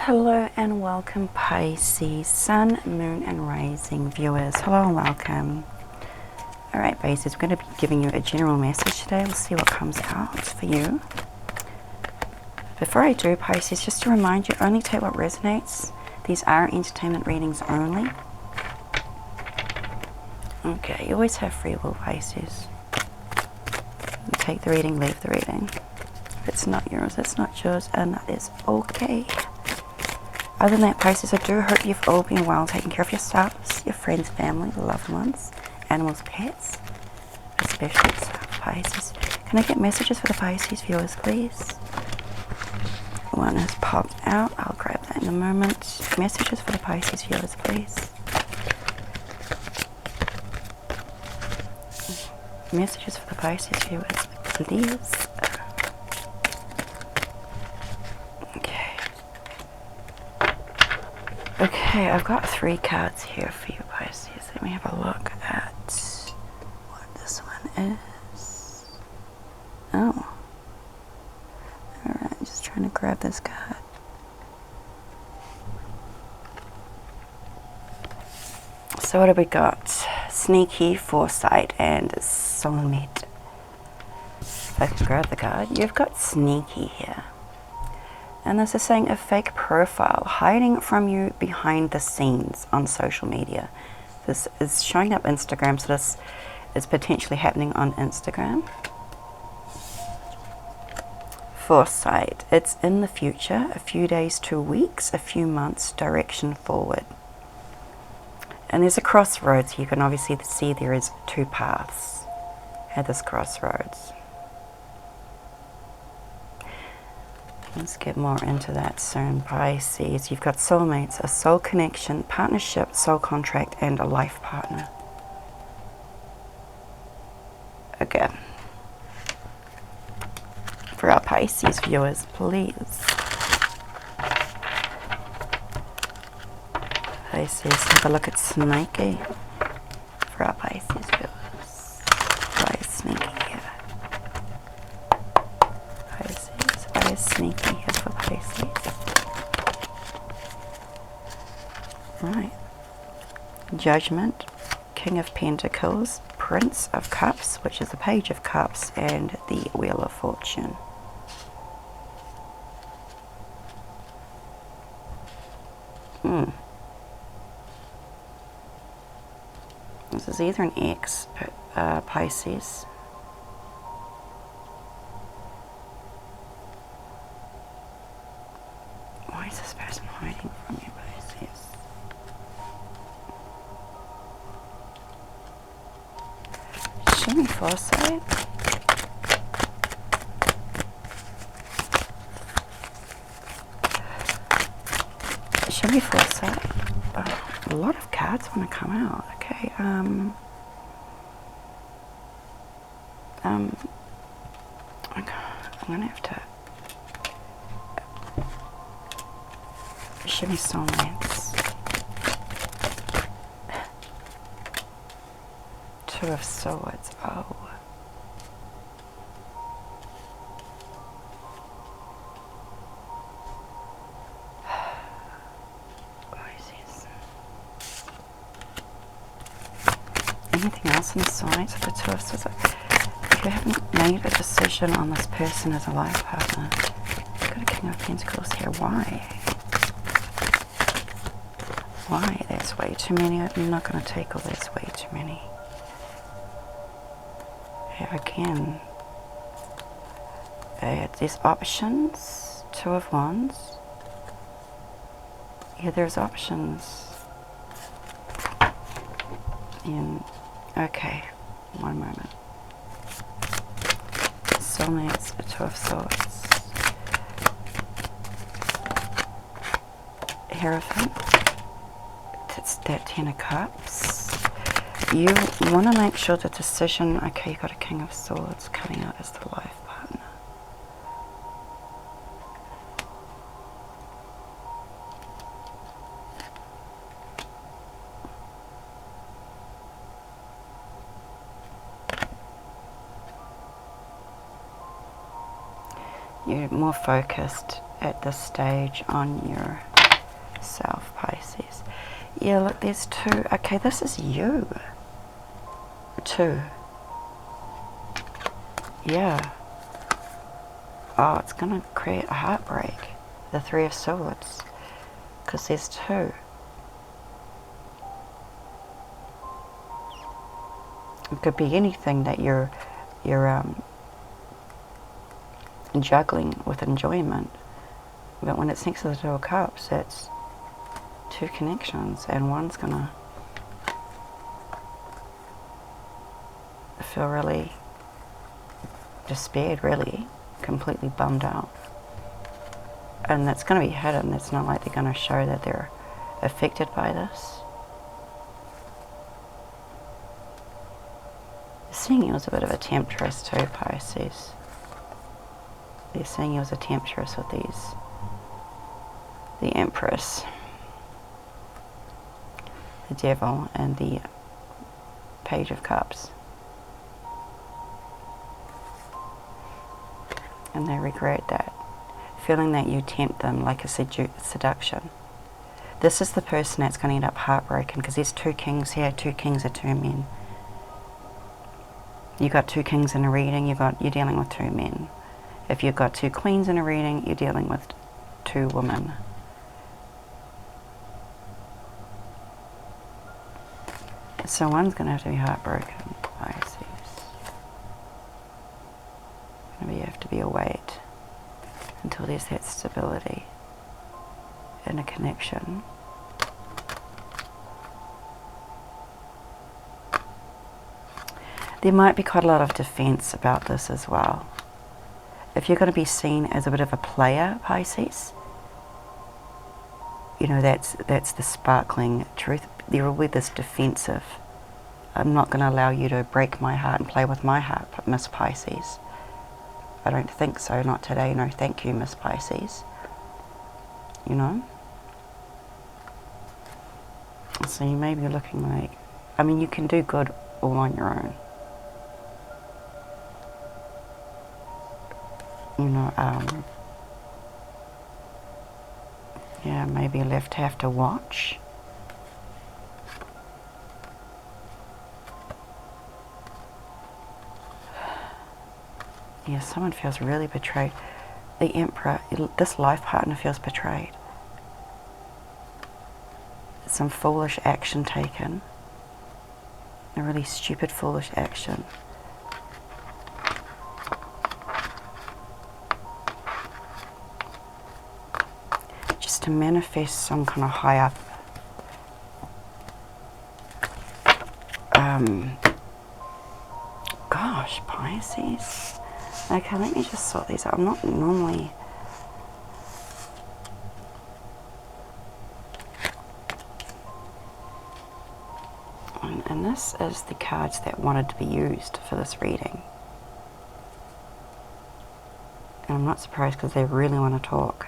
Hello and welcome Pisces, Sun, Moon and Rising viewers. Hello and welcome. Alright Pisces, we're going to be giving you a general message today. We'll see what comes out for you. Before I do, Pisces, just to remind you, only take what resonates. These are entertainment readings only. Okay, you always have free will, Pisces. You take the reading, leave the reading. If it's not yours, it's not yours, and that is okay. Other than that, Pisces, I do hope you've all been well taking care of yourselves, your friends, family, loved ones, animals, pets, especially yourself, Pisces. Can I get messages for the Pisces viewers, please? One has popped out. I'll grab that in a moment. Messages for the Pisces viewers, please. Messages for the Pisces viewers, please. Okay, I've got 3 cards here for you, Pisces. Let me have a look at what this one is. Oh. Alright, just trying to grab this card. So what have we got? Sneaky, foresight, and soulmate. If I can grab the card. You've got sneaky here. And this is saying a fake profile hiding from you behind the scenes on social media. This is showing up Instagram, so this is potentially happening on Instagram. Foresight. It's in the future, a few days to weeks, a few months, direction forward. And there's a crossroads. You can obviously see there is 2 paths at this crossroads. Let's get more into that soon, Pisces. You've got soulmates, a soul connection, partnership, soul contract, and a life partner. Okay. For our Pisces viewers, please. Pisces, have a look at sneaky. For our Pisces viewers. Why is sneaky here? Pisces, why is sneaky here for Pisces? Right. Judgment, King of Pentacles, Prince of Cups, which is the Page of Cups, and the Wheel of Fortune. This is either an ex, Pisces. Why is this person hiding from you, Pisces? Show me foresight. Show me foresight. Oh, a lot of cards want to come out. Okay, I'm gonna have to show me soulmates. 2 of Swords. Oh. Anything else in the soulmates of the 2 of Swords? If you haven't made a decision on this person as a life partner, you've got a King of Pentacles here. Why? Why? There's way too many. I'm not going to take all. There's way too many. Here again. There's options. 2 of Wands. Yeah, there's options. Okay, one moment. Soulmates, a 2 of Swords. Hierophant. It's that 10 of Cups. You want to make sure the decision, okay, you got a King of Swords coming out as the life partner. You're more focused at this stage on your yourself, Pisces. Yeah, look, there's 2. Okay, this is you. 2. Yeah. Oh, it's going to create a heartbreak. The 3 of Swords. Because there's 2. It could be anything that you're juggling with enjoyment. But when it's next to the 2 of Cups, it's 2 connections, and one's going to feel really despaired, really, completely bummed out. And that's going to be hidden. It's not like they're going to show that they're affected by this. They're seeing you as a bit of a temptress too, Pisces. They're seeing you as a temptress with these. The Empress, the Devil, and the Page of Cups. And they regret that, feeling that you tempt them like a seduction. This is the person that's going to end up heartbroken, because there's 2 kings here. 2 kings are 2 men. You got 2 kings in a reading, you're dealing with 2 men. If you've got 2 queens in a reading, you're dealing with 2 women. So one's going to have to be heartbroken, Pisces. Maybe you have to be await until there's that stability in a connection. There might be quite a lot of defense about this as well. If you're going to be seen as a bit of a player, Pisces, you know, that's the sparkling truth. There will be this defensive. I'm not going to allow you to break my heart and play with my heart, Miss Pisces. I don't think so. Not today. No, thank you, Miss Pisces. You know? So you may be looking like... I mean, you can do good all on your own. You know, yeah, maybe you'll have to watch. Yeah, someone feels really betrayed. The Emperor, this life partner feels betrayed. Some foolish action taken. A really stupid, foolish action. Just to manifest some kind of high up gosh, Pisces. Okay, let me just sort these out. I'm not normally... And this is the cards that wanted to be used for this reading. And I'm not surprised, because they really want to talk.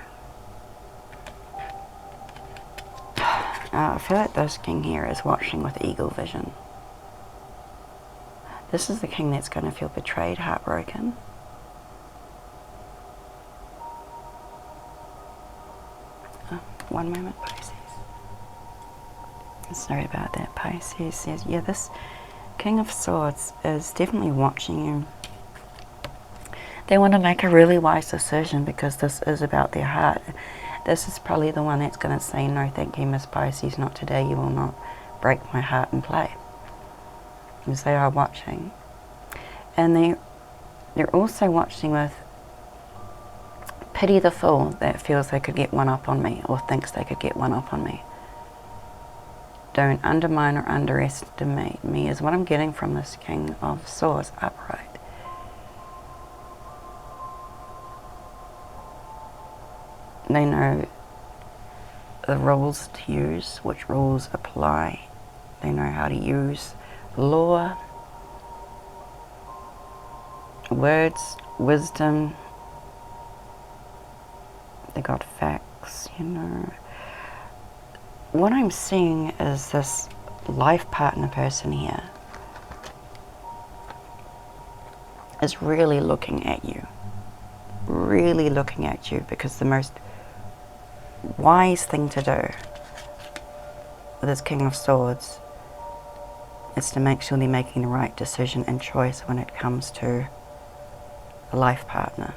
I feel like this king here is watching with eagle vision. This is the king that's going to feel betrayed, heartbroken. Oh, one moment, Pisces. Sorry about that, Pisces. Yeah, this King of Swords is definitely watching you. They want to make a really wise decision, because this is about their heart. This is probably the one that's going to say, no, thank you, Miss Pisces, not today. You will not break my heart and play. Because they are watching. And they're also watching with pity the fool that feels they could get one up on me, or thinks they could get one up on me. Don't undermine or underestimate me, is what I'm getting from this King of Swords upright. They know the rules to use, which rules apply. They know how to use law, words, wisdom. They got facts, you know. What I'm seeing is this life partner person here is really looking at you. Really looking at you, because the most wise thing to do with this King of Swords is to make sure they're making the right decision and choice when it comes to a life partner,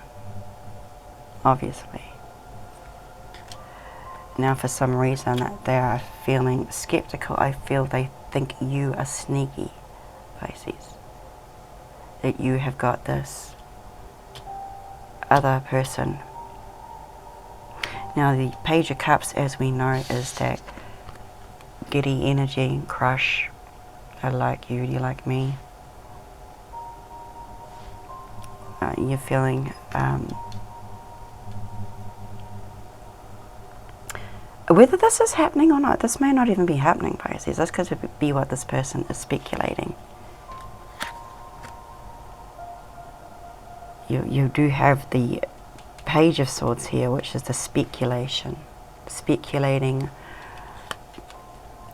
obviously. Now, for some reason that they are feeling skeptical, I feel they think you are sneaky, Pisces. That you have got this other person. Now, the Page of Cups, as we know, is that giddy energy, crush. I like you, do you like me? You're feeling whether this is happening or not, this may not even be happening, Pisces. This could be what this person is speculating. You do have the Page of Swords here, which is the speculation. Speculating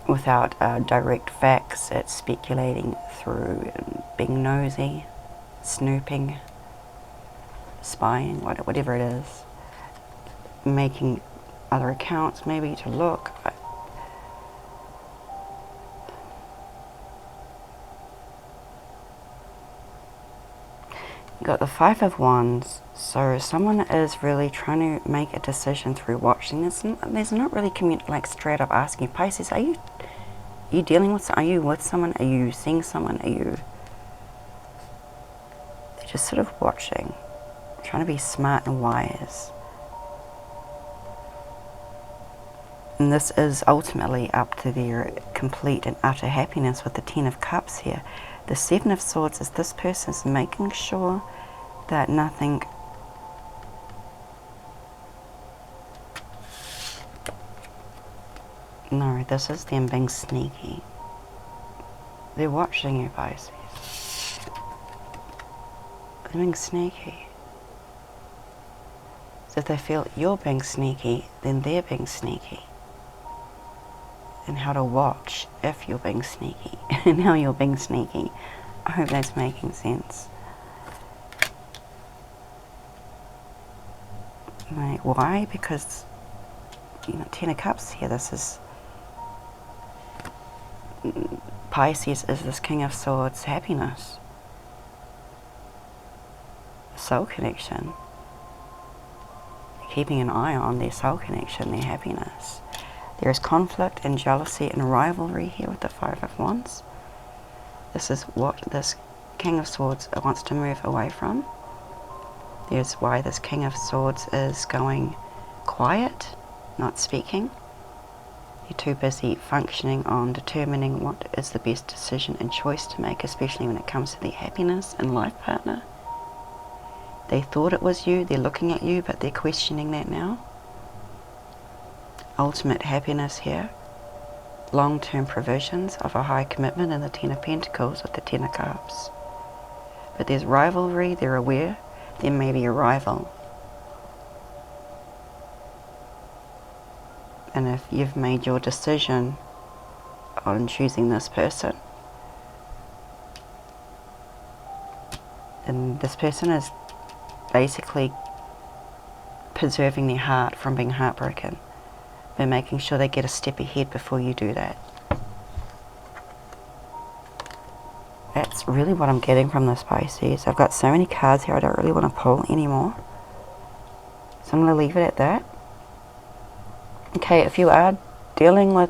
without direct facts. It's speculating through being nosy, snooping, spying, whatever it is. Making other accounts maybe to look. You got the Five of Wands, so someone is really trying to make a decision through watching this. There's not really like straight up asking, Pisces, are you dealing with, are you with someone, are you seeing someone, they're just sort of watching, trying to be smart and wise. And this is ultimately up to their complete and utter happiness with the Ten of Cups here. The Seven of Swords is this person's making sure that nothing no, this is them being sneaky. They're watching you, Pisces. They're being sneaky. So if they feel you're being sneaky, then they're being sneaky. And how to watch if you're being sneaky and how you're being sneaky. I hope that's making sense. Right, why? Because, you know, Ten of Cups here, this is Pisces is this King of Swords happiness. Soul connection. Keeping an eye on their soul connection, their happiness. There is conflict and jealousy and rivalry here with the Five of Wands. This is what this King of Swords wants to move away from. There's why this King of Swords is going quiet, not speaking. You're too busy functioning on determining what is the best decision and choice to make, especially when it comes to their happiness and life partner. They thought it was you, they're looking at you, but they're questioning that now. Ultimate happiness here. Long-term provisions of a high commitment in the Ten of Pentacles with the Ten of Cups. But there's rivalry, they're aware there may be a rival. And if you've made your decision on choosing this person, then this person is basically preserving their heart from being heartbroken. By making sure they get a step ahead before you do that. That's really what I'm getting from this, Pisces. I've got so many cards here I don't really want to pull anymore. So I'm going to leave it at that. Okay, if you are dealing with,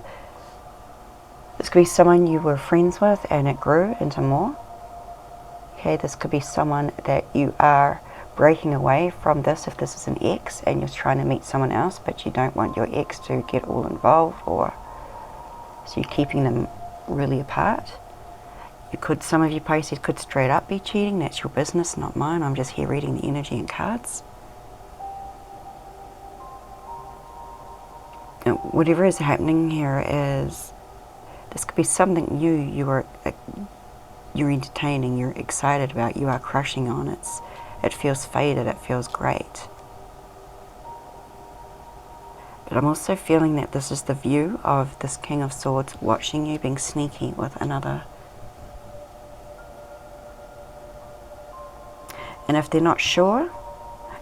this could be someone you were friends with and it grew into more. Okay, this could be someone that you are breaking away from this if this is an ex and you're trying to meet someone else but you don't want your ex to get all involved, or so you're keeping them really apart. You could, some of you Pisces could straight up be cheating. That's your business, not mine. I'm just here reading the energy and cards. And whatever is happening here is, this could be something new you're entertaining, you're excited about, you are crushing on. It feels faded, it feels great. But I'm also feeling that this is the view of this King of Swords watching you being sneaky with another. And if they're not sure,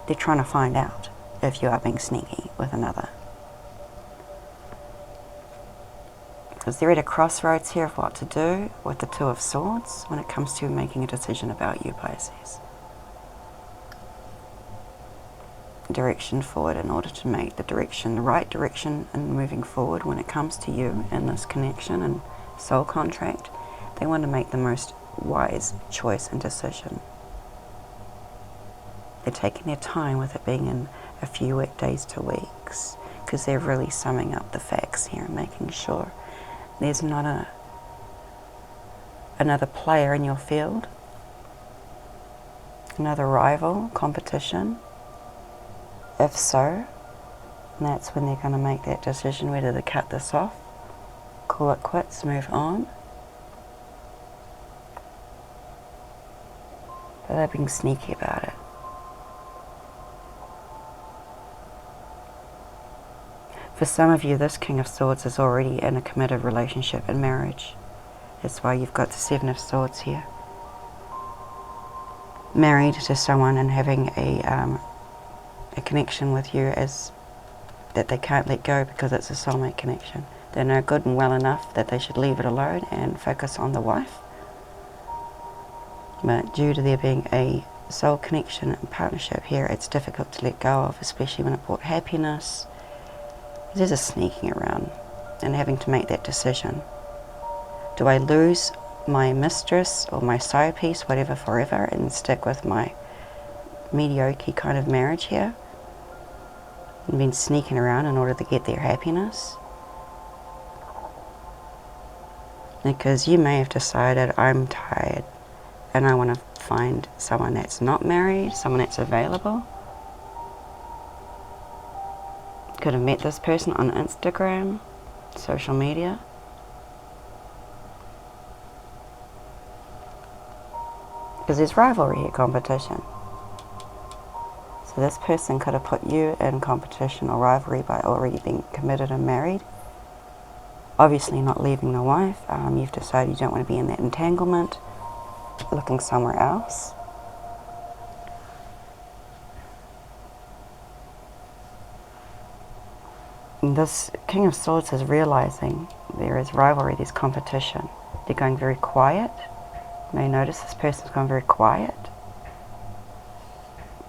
they're trying to find out if you are being sneaky with another. Because they're at a crossroads here of what to do with the Two of Swords when it comes to making a decision about you, Pisces. Direction forward in order to make the right direction and moving forward when it comes to you and this connection and soul contract. They want to make the most wise choice and decision. They're taking their time with it being in a few days to weeks, because they're really summing up the facts here and making sure there's not another player in your field, another rival, competition. If so, that's when they're going to make that decision whether to cut this off, call it quits, move on. But they're being sneaky about it. For some of you, this King of Swords is already in a committed relationship and marriage. That's why you've got the Seven of Swords here. Married to someone and having a connection with you as that they can't let go because it's a soulmate connection. They know good and well enough that they should leave it alone and focus on the wife. But due to there being a soul connection and partnership here, it's difficult to let go of, especially when it brought happiness. There's a sneaking around and having to make that decision. Do I lose my mistress or my side piece, whatever, forever, and stick with my mediocre kind of marriage here? And been sneaking around in order to get their happiness? Because you may have decided, I'm tired and I want to find someone that's not married, someone that's available. Could have met this person on Instagram, social media. Because there's rivalry here, competition. So this person could have put you in competition or rivalry by already being committed and married. Obviously not leaving the wife. You've decided you don't want to be in that entanglement, looking somewhere else. And this King of Swords is realizing there is rivalry, there's competition. They're going very quiet. You may notice this person's gone very quiet.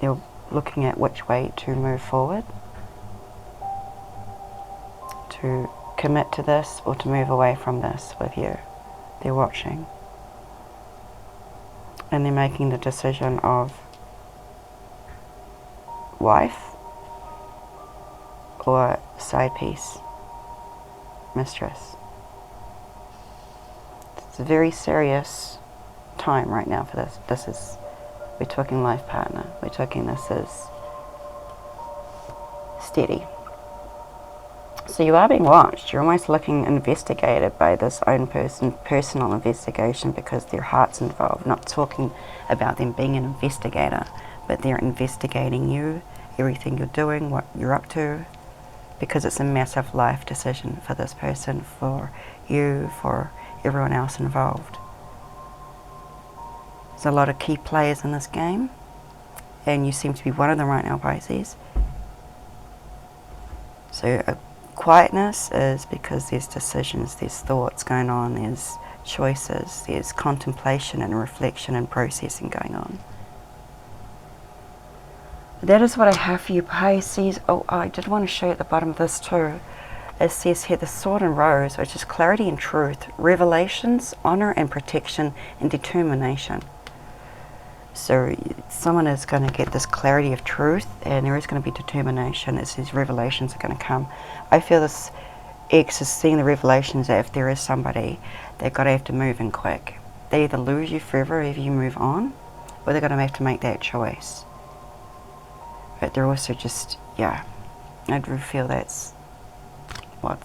They're looking at which way to move forward, to commit to this or to move away from this with you. They're watching. And they're making the decision of wife or side piece, mistress. It's a very serious time right now for this. We're talking life partner. We're talking this is steady. So you are being watched. You're almost looking investigated by this own personal investigation, because their heart's involved. Not talking about them being an investigator, but they're investigating you, everything you're doing, what you're up to, because it's a massive life decision for this person, for you, for everyone else involved. There's a lot of key players in this game, and you seem to be one of them right now, Pisces. So quietness is because there's decisions, there's thoughts going on, there's choices, there's contemplation and reflection and processing going on. That is what I have for you, Pisces. Oh, I did want to show you at the bottom of this too. It says here the Sword and Rose, which is clarity and truth, revelations, honor and protection, and determination. So someone is going to get this clarity of truth, and there is going to be determination as these revelations are going to come. I feel this X is seeing the revelations that if there is somebody, they're going to have to move in quick. They either lose you forever if you move on, or they're going to have to make that choice. But they're also just, yeah, I do feel that's what.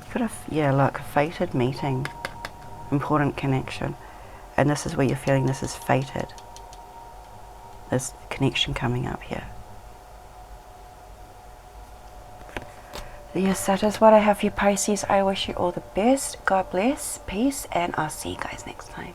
Could have, yeah, look, fated meeting, important connection. And this is where you're feeling this is fated. This connection coming up here. Yes, that is what I have for you, Pisces. I wish you all the best. God bless, peace, and I'll see you guys next time.